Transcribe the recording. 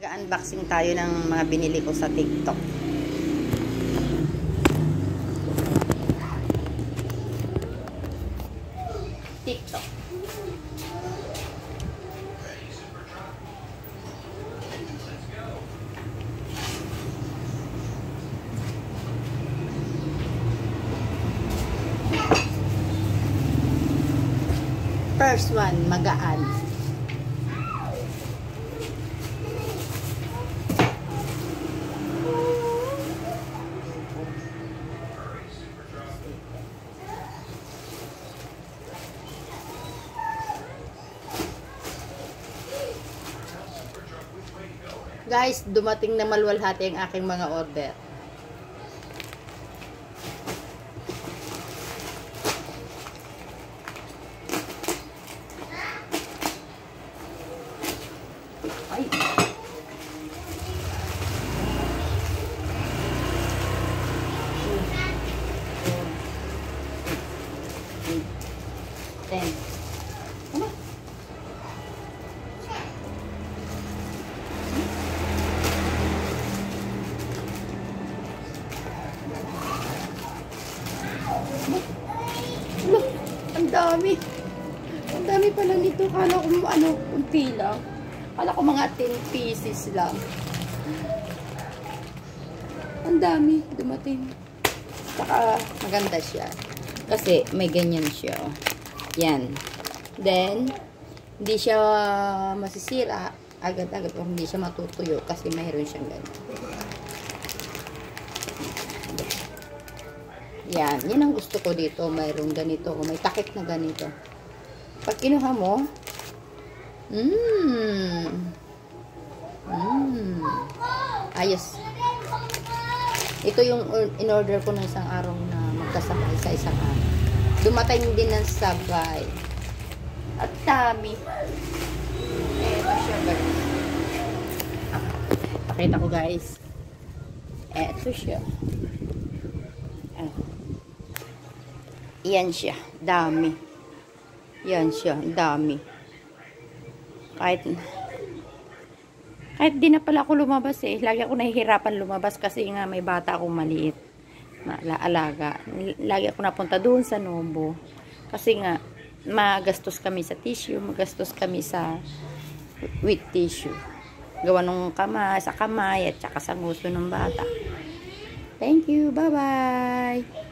Mag-unboxing tayo ng mga binili ko sa TikTok. TikTok. First one, magaan. Guys, dumating na malwalhati ang aking mga order. Ay. Ten. Ano? Ang dami. Ang dami pala nito. Kala ko kunti lang. Kala ko mga 10 pieces lang. Ang dami dumating. Saka maganda siya. Kasi may ganyan siya. Oh. Yan. Then, hindi siya masisira agad-agad o hindi siya matutuyo kasi mayroon siyang ganyan. Yan. Yan ang gusto ko dito. Mayroong ganito. May takip na ganito. Pag kinuha mo, ayos. Ito yung in-order ko ng isang araw na magkasabay sa isang araw. Dumating din ng sabay. At dami. Eto siya guys. Pakita ko guys. Eto siya. Yan siya. Dami. Yan siya. Dami. Kahit di na pala ako lumabas eh. Lagi ako nahihirapan lumabas kasi nga may bata akong maliit na alaga. Lagi ako napunta doon sa Nobo. Kasi nga magastos kami sa tissue, magastos kami sa with tissue. Gawa nung kamay, sa kamay at saka sa nguso ng bata. Thank you. Bye-bye.